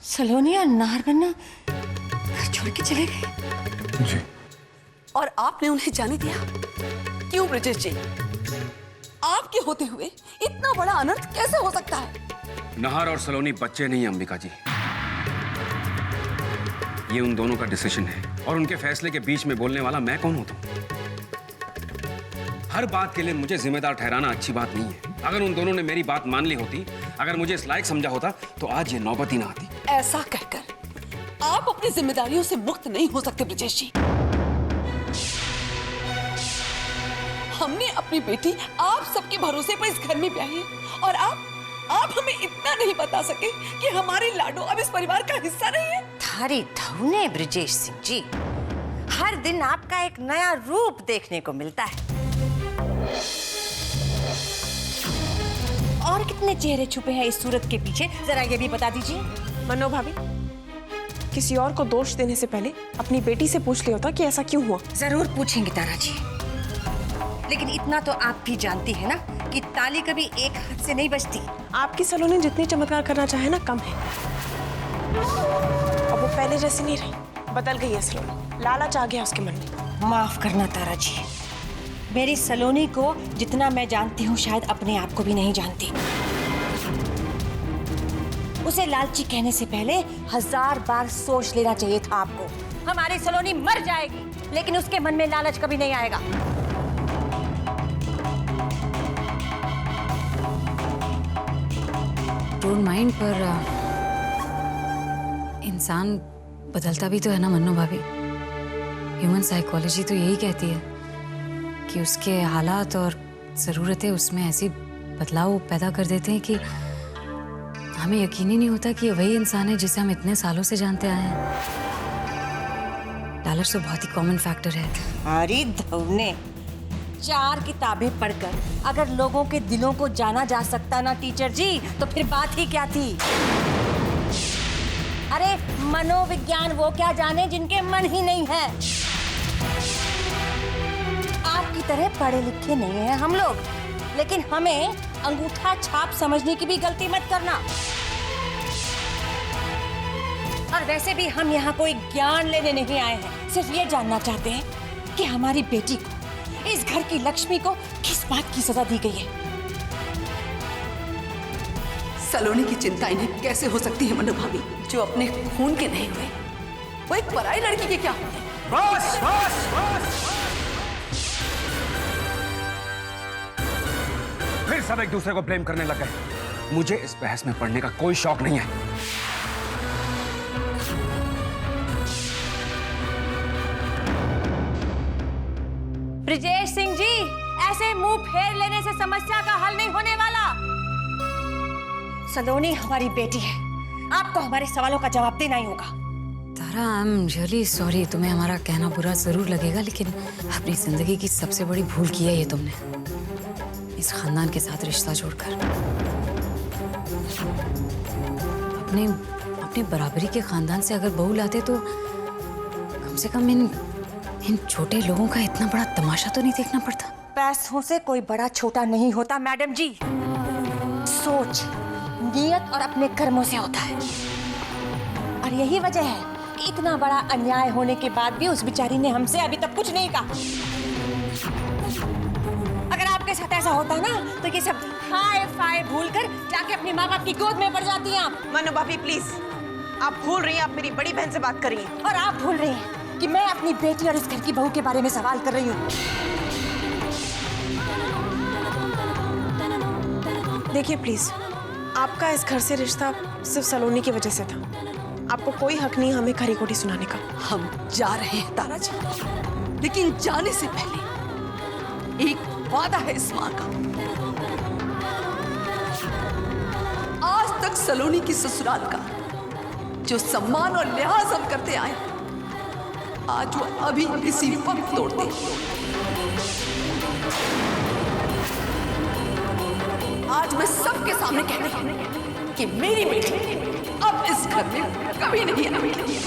सलोनी और नाहरगन्ना घर छोड़ के चले गए जी। और आपने उन्हें जाने दिया? क्यों ब्रिजेश जी? आपके होते हुए इतना बड़ा अनर्थ कैसे हो सकता है? नाहर और सलोनी बच्चे नहीं अंबिका जी, ये उन दोनों का डिसीजन है और उनके फैसले के बीच में बोलने वाला मैं कौन होता हूं? हर बात के लिए मुझे जिम्मेदार ठहराना अच्छी बात नहीं है। अगर उन दोनों ने मेरी बात मान ली होती, अगर मुझे इस लायक समझा होता, तो आज ये नौबत ही ना आती। ऐसा कहकर आप अपनी जिम्मेदारियों से मुक्त नहीं हो सकते ब्रिजेश जी। हमने अपनी बेटी आप सबके भरोसे पर इस घर में ब्याही है और आप हमें इतना नहीं बता सके कि हमारे लाडो अब इस परिवार का हिस्सा नहीं है। थारी धौने ब्रिजेश सिंह जी, हर दिन आपका एक नया रूप देखने को मिलता है। और कितने चेहरे छुपे हैं इस सूरत के पीछे, जरा ये भी बता दीजिए। मनो भाभी, किसी और को दोष देने से पहले अपनी बेटी से पूछ लिया होता कि ऐसा क्यों हुआ। जरूर पूछेंगे तारा जी, लेकिन इतना तो आप भी जानती है ना कि ताली कभी एक हाथ से नहीं बजती। आपकी सलोनी जितनी चमत्कार करना चाहे ना कम है। अब वो पहले जैसी नहीं रही, बदल गई है सलोनी। लालच आ गया उसके मन में। माफ करना तारा जी, मेरी सलोनी को जितना मैं जानती हूँ शायद अपने आप को भी नहीं जानती। उसे लालची कहने से पहले 1000 बार सोच लेना चाहिए था आपको। हमारी सलोनी मर जाएगी, लेकिन उसके मन में लालच कभी नहीं आएगा। डोंट माइंड, पर इंसान बदलता भी तो है ना मन्नो भाभी। ह्यूमन साइकोलॉजी तो यही कहती है कि उसके हालात और ज़रूरतें उसमें ऐसी बदलाव पैदा कर देते हैं कि हमें यकीन ही नहीं होता कि वही इंसान है जिसे हम इतने सालों से जानते आए हैं। लालच तो बहुत ही कॉमन फैक्टर है। अरे धौने, 4 किताबें पढ़कर अगर लोगों के दिलों को जाना जा सकता ना टीचर जी, तो फिर बात ही क्या थी। अरे मनोविज्ञान वो क्या जाने जिनके मन ही नहीं है। आपकी तरह पढ़े लिखे नहीं हैं हम लोग, लेकिन हमें अंगूठा छाप समझने की भी गलती मत करना। और वैसे भी हम यहाँ कोई ज्ञान लेने नहीं आए हैं, सिर्फ ये जानना चाहते हैं कि हमारी बेटी को, इस घर की लक्ष्मी को किस बात की सजा दी गई है। सलोनी की चिंता इन्हें कैसे हो सकती है मनु भाभी, जो अपने खून के नहीं हुए, वो एक पराई लड़की के क्या होते हैं? बस बस बस, फिर सब एक दूसरे को ब्लेम करने लग गए। मुझे इस बहस में पड़ने का कोई शौक नहीं है। ब्रिजेश सिंह जी, ऐसे मुंह फेर लेने से समस्या का हल नहीं होने वाला। सलोनी हमारी बेटी है, आपको हमारे सवालों का जवाब देना ही होगा। तारा, आई एम रियली सॉरी, तुम्हें हमारा कहना बुरा जरूर लगेगा, लेकिन अपनी जिंदगी की सबसे बड़ी भूल की है ये तुमने, इस खानदान के साथ रिश्ता जोड़कर। अपने बराबरी के खानदान से अगर बहू लाते तो कम से कम इन छोटे लोगों का इतना बड़ा तमाशा तो नहीं देखना पड़ता। पैसों से कोई बड़ा छोटा नहीं होता मैडम जी, सोच, नियत और अपने कर्मों से होता है। और यही वजह है कि इतना बड़ा अन्याय होने के बाद भी उस बेचारी ने हमसे अभी तक कुछ नहीं कहा। अगर आपके साथ ऐसा होता ना तो ये सब हाय फाय भूलकर जाके अपनी माँ बाप की गोद में पड़ जाती हैं आप। मनु भाभी प्लीज, आप भूल रही हैं, आप मेरी बड़ी बहन से बात कर रही हैं। और आप भूल रही हैं कि मैं अपनी बेटी और इस घर की बहू के बारे में सवाल कर रही हूँ। देखिए प्लीज, आपका इस घर से रिश्ता सिर्फ सलोनी की वजह से था। आपको कोई हक नहीं हमें खरी खोटी सुनाने का। हम जा रहे हैं तारा जी, लेकिन जाने से पहले एक वादा है इस मां का। आज तक सलोनी की ससुराल का जो सम्मान और लिहाज हम करते आए, आज वो अभी इसी वक्त तोड़ते। आज मैं सबके सामने कह रही हूं कि मेरी बेटी अब इस घर में कभी नहीं आएगी।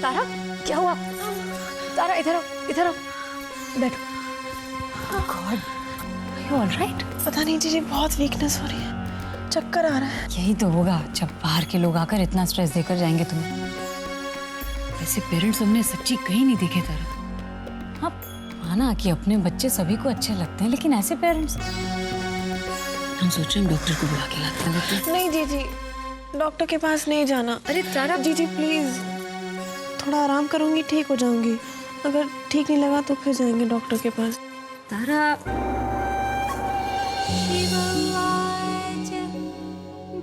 तारा क्या हुआ? तारा इधर आओ, इधर आओ, बैठो। God, you alright? पता नहीं जीजी, बहुत वीकनेस हो रही है, चक्कर आ रहा है। यही तो होगा जब बाहर के लोग आकर इतना स्ट्रेस देकर जाएंगे तुम्हें। ऐसे पेरेंट्स हमने सच्ची कहीं नहीं देखे तारा। हाँ, माना कि अपने बच्चे सभी को अच्छे लगते हैं, लेकिन ऐसे पेरेंट्स। हम सोच रहे हैं डॉक्टर को बुला के लाते हैं। नहीं जीजी, डॉक्टर के पास नहीं जाना। अरे तारा, जीजी प्लीज, थोड़ा आराम करूंगी, ठीक हो जाऊंगी। अगर ठीक नहीं लगा तो फिर जाएंगे डॉक्टर के पास। तारा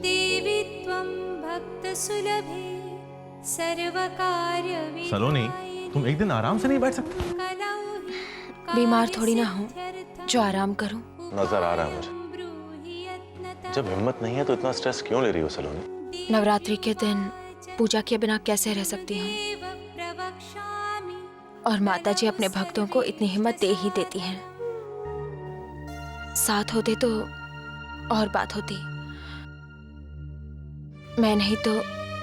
देवी त्वं भक्तसुलभे सर्वकार्य सलोनी, तुम एक दिन आराम से नहीं बैठ सकते? बीमार थोड़ी ना हूँ जो आराम करूं। नजर आ रहा है मुझे। जब हिम्मत नहीं है तो इतना स्ट्रेस क्यों ले रही हो सलोनी? नवरात्रि के दिन पूजा के बिना कैसे रह सकती हूँ? और माता जी अपने भक्तों को इतनी हिम्मत दे ही देती हैं। साथ होते तो और बात होती, मैं नहीं तो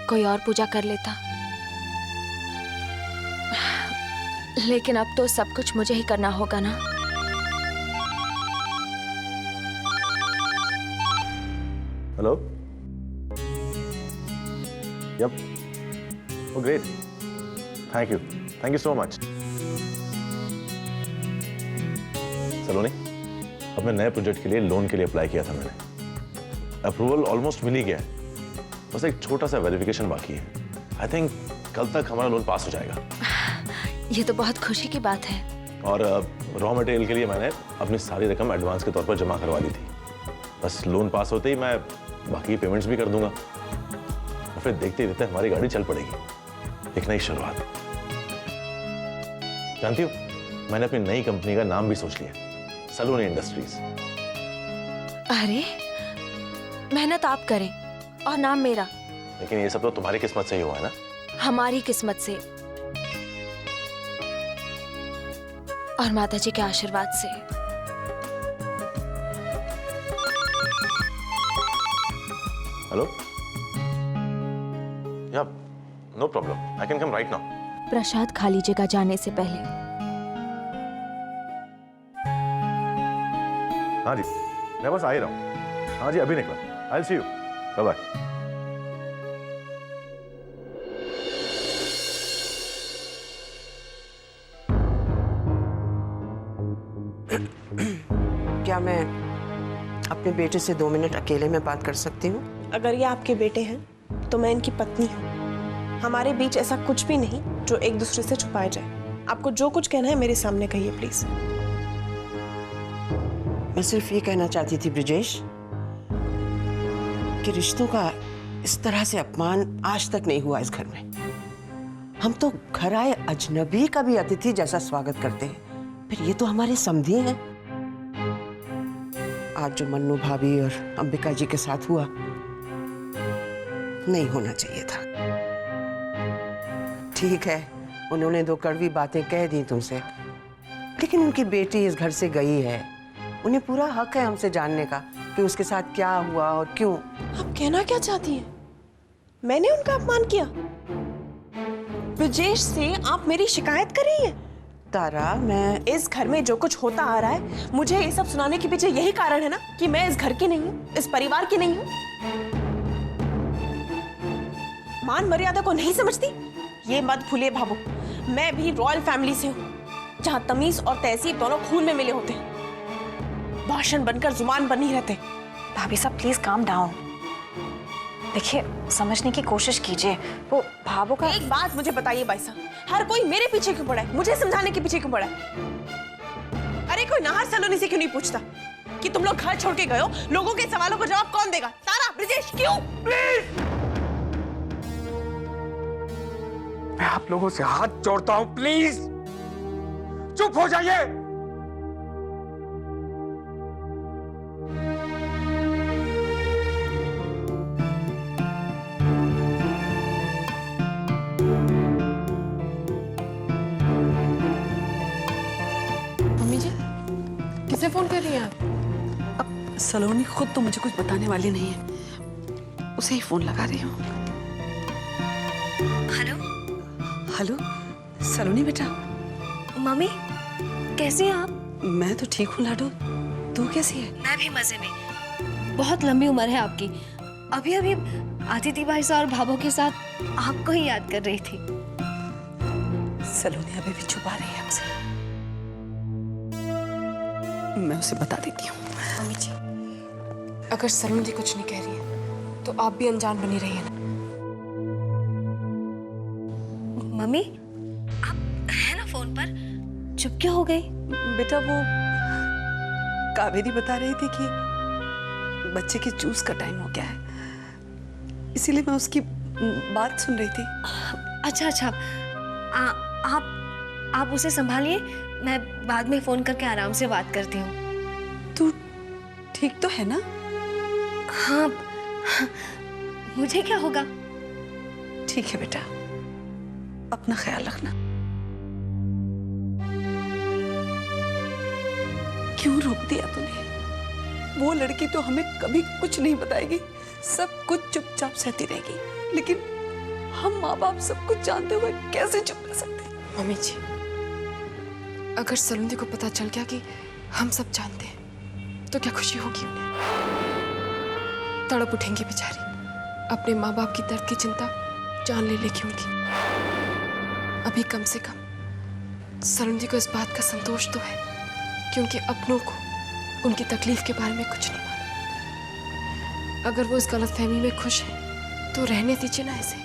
कोई और पूजा कर लेता। लेकिन अब तो सब कुछ मुझे ही करना होगा ना। Hello? Yup, oh great, thank you so much. Saloni, अपने नए प्रोजेक्ट के लिए लोन के लिए अप्लाई किया था मैंने। अप्रूवल ऑलमोस्ट मिल ही गया है, बस एक छोटा सा वेरिफिकेशन बाकी है। आई थिंक कल तक हमारा लोन पास हो जाएगा। ये तो बहुत खुशी की बात है। और रॉ मटेरियल के लिए मैंने अपनी सारी रकम एडवांस के तौर पर जमा करवा दी थी। बस लोन पास होते ही मैं बाकी पेमेंट्स भी कर दूंगा, और फिर देखते देखते हमारी गाड़ी चल पड़ेगी। एक नई शुरुआत। जानती हो, मैंने अपनी नई कंपनी का नाम भी सोच लिया, सलोनी इंडस्ट्रीज। अरे, मेहनत आप करें और नाम मेरा। लेकिन ये सब तो तुम्हारी किस्मत से ही हुआ है ना? हमारी किस्मत से और माता जी के आशीर्वाद से। Hello? Yeah no problem, I can come right now. प्रसाद खा लीजिएगा जाने से पहले। हाँ जी, मैं बस आ ही रहा हूँ। हाँ जी, अभी निकला। I will see you, bye bye. क्या मैं अपने बेटे से 2 मिनट अकेले में बात कर सकती हूँ? अगर ये आपके बेटे हैं तो मैं इनकी पत्नी हूँ। हमारे बीच ऐसा कुछ भी नहीं जो एक दूसरे से छुपाया जाए। आपको जो कुछ कहना है मेरे सामने कहिए प्लीज। मैं सिर्फ ये कहना चाहती थी ब्रिजेश कि रिश्तों का इस तरह से अपमान आज तक नहीं हुआ इस घर में। हम तो घर आए अजनबी का भी अतिथि जैसा स्वागत करते हैं, फिर ये तो हमारे समधी हैं। आज जो मन्नू भाभी और अंबिका जी के साथ हुआ नहीं होना चाहिए था। ठीक है, उन्होंने 2 कड़वी बातें कह दी तुमसे, लेकिन उनकी बेटी इस घर से गई है। उन्हें पूरा हक है हमसे जानने का कि उसके साथ क्या हुआ और क्यों। आप कहना क्या चाहती हैं? मैंने उनका अपमान किया? ब्रिजेश से आप मेरी शिकायत कर रही हैं? तारा, मैं इस घर में जो कुछ होता आ रहा है, मुझे ये सब सुनाने के पीछे यही कारण है ना कि मैं इस घर की नहीं हूँ, इस परिवार की नहीं हूँ। मान मर्यादा को नहीं समझती? ये मत भूलिए भाभू, मैं भी रॉयल फैमिली से हूँ, जहाँ तमीज और तहजीब दोनों खून में मिले होते हैं। भाषण बनकर जुबान बन नहीं रहते। भाभी साहब प्लीज काम डाउन। देखिए, समझने की कोशिश कीजिए। वो भाभू का एक बात मुझे बताइए भाई साहब, हर कोई मेरे पीछे क्यों पड़ा है? मुझे समझाने के पीछे क्यों पड़ा है? अरे कोई नाहर सलोनी से क्यों नहीं पूछता कि तुम लोग घर छोड़ के गए हो? लोगों के सवालों का जवाब कौन देगा? तारा, ब्रिजेश, क्यों? प्लीज, मैं आप लोगों से हाथ जोड़ता हूं, प्लीज चुप हो जाइए। मम्मी जी, किसे फोन कर रही हैं आप? अब सलोनी खुद तो मुझे कुछ बताने वाली नहीं है, उसे ही फोन लगा रही हूँ। हेलो, हेलो सलोनी बेटा। मम्मी कैसी हैं आप? मैं तो ठीक हूँ लाडो, तू कैसी है? मैं भी मजे में। बहुत लंबी उम्र है आपकी। अभी अभी आदिति भाई और भाभो के साथ आपको ही याद कर रही थी। सलोनी अभी भी छुपा रही है हमसे। मैं उसे बता देती हूँ। मम्मी जी, अगर सलोनी कुछ नहीं कह रही है तो आप भी अनजान बनी रही है ना। मम्मी आप है ना फोन पर? चुप क्यों हो गई? बेटा वो कावेरी बता रही थी कि बच्चे के जूस का टाइम हो गया है, इसीलिए मैं उसकी बात सुन रही थी। अच्छा अच्छा, आप उसे संभालिए, मैं बाद में फोन करके आराम से बात करती हूँ। तू ठीक तो है ना? हाँ, मुझे क्या होगा? ठीक है बेटा, अपना ख्याल रखना। क्यों रोक दिया तूने? वो लड़की तो हमें कभी कुछ नहीं बताएगी, सब कुछ चुपचाप सहती रहेगी, लेकिन हम माँ बाप सब कुछ जानते हुए कैसे चुप रह सकते? मम्मी जी, अगर सलोनी को पता चल गया कि हम सब जानते हैं तो क्या खुशी होगी उन्हें? तड़प उठेंगी बेचारी, अपने माँ बाप की दर्द की चिंता जान ले लेगी उनकी। अभी कम से कम सलोनी को इस बात का संतोष तो है कि उनके अपनों को उनकी तकलीफ के बारे में कुछ नहीं मालूम। अगर वो इस गलतफहमी में खुश है तो रहने दीजिए ना इसे।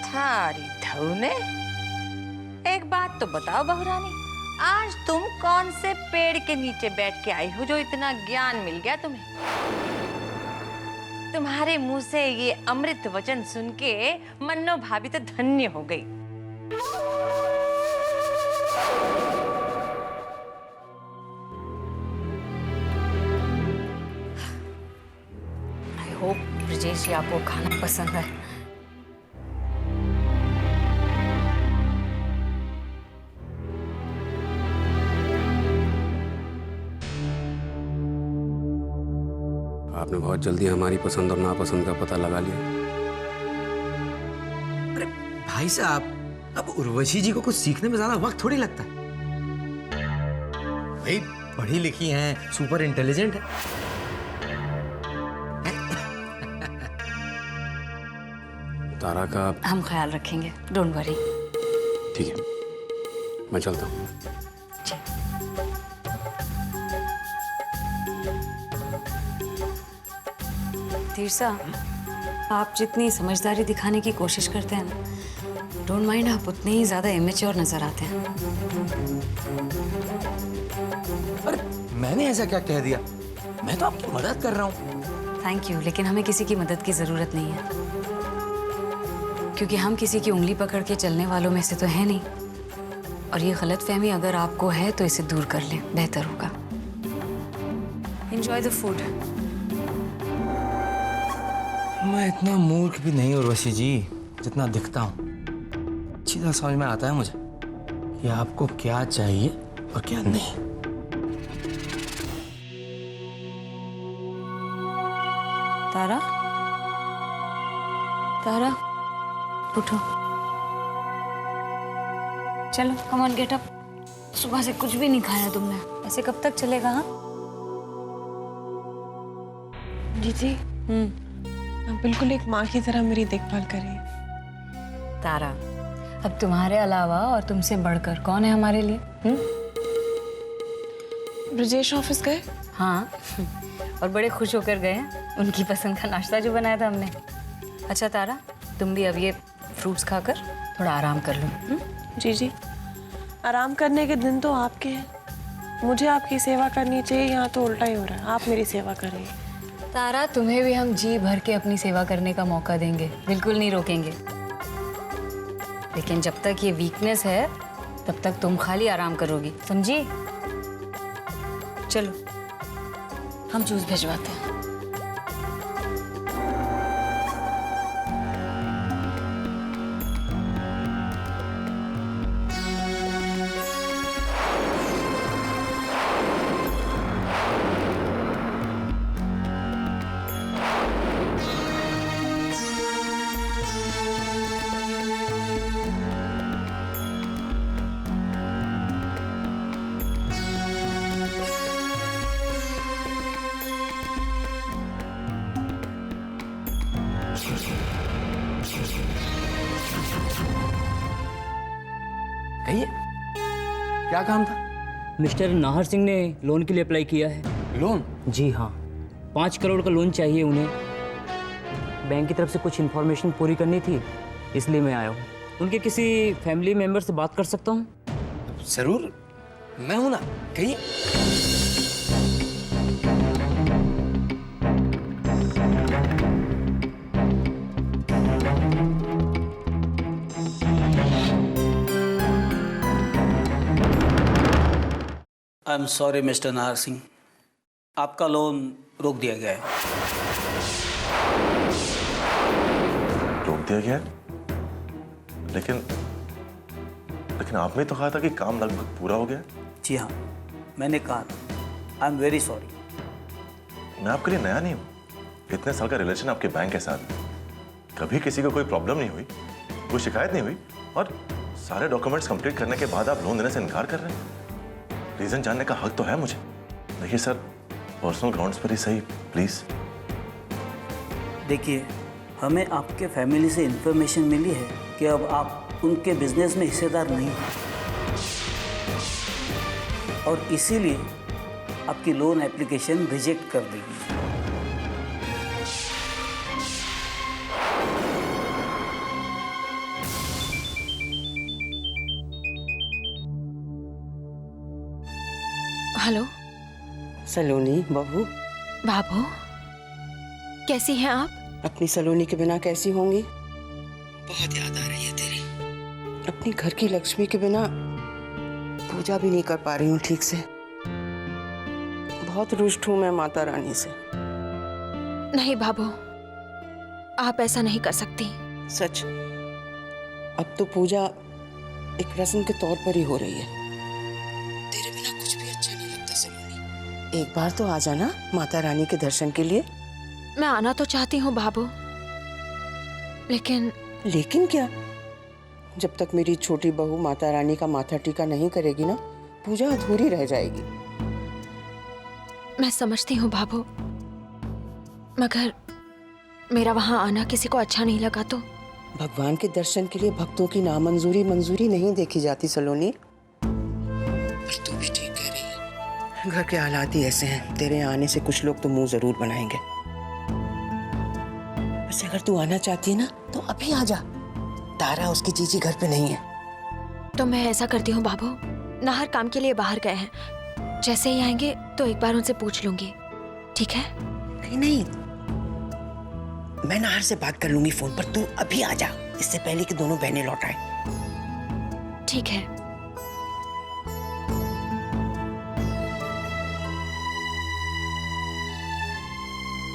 थारी धौने, एक बात तो बताओ बहुरानी, आज तुम कौन से पेड़ के नीचे बैठ के आई हो जो इतना ज्ञान मिल गया तुम्हें? तुम्हारे मुंह से ये अमृत वचन सुन के मन्नो भाभी तो धन्य हो गई। आई होप ब्रिजेश जी आपको खाना पसंद है। आपने बहुत जल्दी हमारी पसंद और नापसंद का पता लगा लिया। अरे भाई साहब, अब उर्वशी जी को कुछ सीखने में ज्यादा वक्त थोड़ी लगता है। भाई पढ़ी लिखी हैं, सुपर इंटेलिजेंट है। तारा का हम ख्याल रखेंगे, डोंट वरी। ठीक है, मैं चलता हूँ। तीरसा, आप जितनी समझदारी दिखाने की कोशिश करते हैं ना, डोंट माइंड, आप उतने ही ज्यादा इमेच्योर नजर आते हैं। अरे मैंने ऐसा क्या कह दिया? मैं तो आपकी मदद कर रहा हूँ। थैंक यू, लेकिन हमें किसी की मदद की जरूरत नहीं है, क्योंकि हम किसी की उंगली पकड़ के चलने वालों में से तो है नहीं। और ये गलतफहमी अगर आपको है तो इसे दूर कर लें, बेहतर होगा। Enjoy the food. मैं इतना मूर्ख भी नहीं उर्वशी जी जितना दिखता हूँ। अच्छी तरह समझ में आता है मुझे कि आपको क्या चाहिए और क्या नहीं। तारा, तारा उठो, चलो कम ऑन गेट अप। सुबह से कुछ भी नहीं खाया तुमने, ऐसे कब तक चलेगा? हाँ दीदी, आप बिल्कुल एक माँ की तरह मेरी देखभाल करिए। तारा, अब तुम्हारे अलावा और तुमसे बढ़कर कौन है हमारे लिए? ब्रजेश ऑफिस गए? हाँ, और बड़े खुश होकर गए हैं, उनकी पसंद का नाश्ता जो बनाया था हमने। अच्छा तारा, तुम भी अब ये फ्रूट्स खाकर थोड़ा आराम कर लो। जी जी, आराम करने के दिन तो आपके हैं। मुझे आपकी सेवा करनी चाहिए, यहाँ तो उल्टा ही हो रहा है, आप मेरी सेवा करेंगे। तारा, तुम्हें भी हम जी भर के अपनी सेवा करने का मौका देंगे, बिल्कुल नहीं रोकेंगे। लेकिन जब तक ये वीकनेस है तब तक तुम खाली आराम करोगी, समझी? चलो हम जूस भिजवाते हैं। कहिए, क्या काम था? मिस्टर नाहर सिंह ने लोन के लिए अप्लाई किया है। लोन? जी हाँ, 5 करोड़ का लोन चाहिए उन्हें। बैंक की तरफ से कुछ इन्फॉर्मेशन पूरी करनी थी, इसलिए मैं आया हूँ। उनके किसी फैमिली मेंबर से बात कर सकता हूँ? जरूर, मैं हूं ना, कहिए। I am sorry mister Nahar Singh, आपका लोन रोक दिया गया है। रोक दिया गया है? लेकिन आपने तो कहा था कि काम लगभग पूरा हो गया। जी हाँ, मैंने कहा, आई एम वेरी सॉरी। मैं आपके लिए नया नहीं हूँ, इतने साल का रिलेशन आपके बैंक के साथ, कभी किसी को कोई प्रॉब्लम नहीं हुई, कोई शिकायत नहीं हुई, और सारे डॉक्यूमेंट्स कंप्लीट करने के बाद आप लोन देने से इनकार कर रहे हैं। रीजन जानने का हक तो है मुझे। देखिए सर, पर्सनल ग्राउंड्स पर ही सही, प्लीज। देखिए, हमें आपके फैमिली से इंफॉर्मेशन मिली है कि अब आप उनके बिजनेस में हिस्सेदार नहीं हैं, और इसीलिए आपकी लोन एप्लीकेशन रिजेक्ट कर दी गई। हेलो सलोनी बहू। बाबू, कैसी हैं आप? अपनी सलोनी के बिना कैसी होंगी? बहुत याद आ रही है तेरी। अपनी घर की लक्ष्मी के बिना पूजा भी नहीं कर पा रही हूँ ठीक से। बहुत रुष्ट हूँ मैं माता रानी से। नहीं बाबू, आप ऐसा नहीं कर सकती। सच, अब तो पूजा एक रस्म के तौर पर ही हो रही है। तेरे बिना कुछ भी अच्छा नहीं लगता सलोनी। एक बार तो आ जाना माता रानी के दर्शन के लिए। मैं आना तो चाहती हूँ बाबू, लेकिन क्या? जब तक मेरी छोटी बहू माता रानी का माथा टीका नहीं करेगी ना, पूजा अधूरी रह जाएगी। मैं समझती हूँ बाबू, मगर मेरा वहां आना किसी को अच्छा नहीं लगा तो? भगवान के दर्शन के लिए भक्तों की नामंजूरी मंजूरी नहीं देखी जाती सलोनी। पर तू भी ठीक कह रही है, घर के हालात ही ऐसे हैं। तेरे आने से कुछ लोग तो मुंह जरूर बनाएंगे। वैसे अगर तू आना चाहती है ना तो अभी आ जा। तारा उसकी जीजी घर पे नहीं है। तो मैं ऐसा करती हूँ बाबू, नाहर काम के लिए बाहर गए हैं, जैसे ही आएंगे तो एक बार उनसे पूछ लूंगी, ठीक है? नहीं, मैं नाहर से बात कर लूंगी फोन पर। तू अभी आ जा, इससे पहले कि दोनों बहनें लौट आए। ठीक है।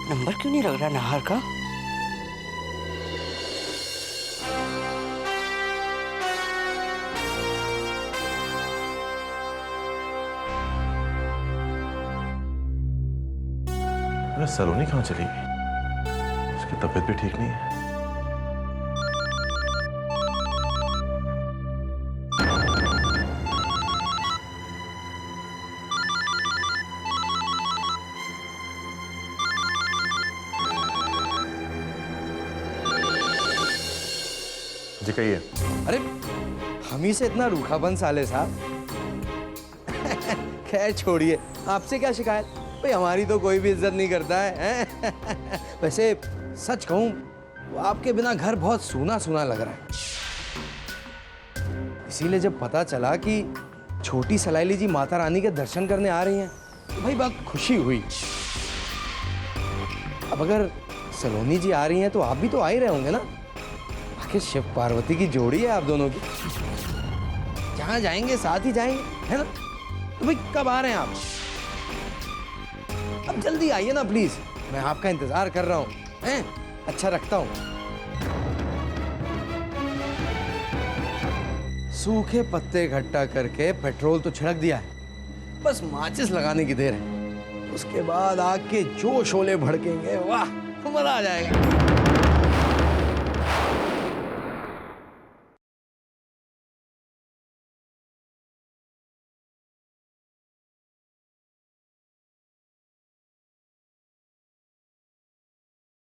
नंबर क्यों नहीं लग रहा नाहर का? अरे सलोनी कहाँ चली गई? उसकी तबीयत भी ठीक नहीं है। जी कहिए। अरे हम ही से इतना रूखापन साले साहब। खैर छोड़िए, आपसे क्या शिकायत भाई, हमारी तो कोई भी इज्जत नहीं करता है। वैसे सच कहूं तो आपके बिना घर बहुत सूना सूना लग रहा है। इसीलिए जब पता चला कि छोटी सलाइली जी माता रानी के दर्शन करने आ रही हैं तो भाई बहुत खुशी हुई। अब अगर सलोनी जी आ रही हैं तो आप भी तो आ ही रहे होंगे ना। आखिर शिव पार्वती की जोड़ी है आप दोनों की, जहां जाएंगे साथ ही जाएंगे, है ना? तो भाई कब आ रहे हैं आप? अब जल्दी आइए ना प्लीज, मैं आपका इंतजार कर रहा हूँ। हैं? अच्छा रखता हूँ। सूखे पत्ते इकट्ठा करके पेट्रोल तो छिड़क दिया है, बस माचिस लगाने की देर है। उसके बाद आग के जो शोले भड़केंगे, वाह मजा आ जाएगा।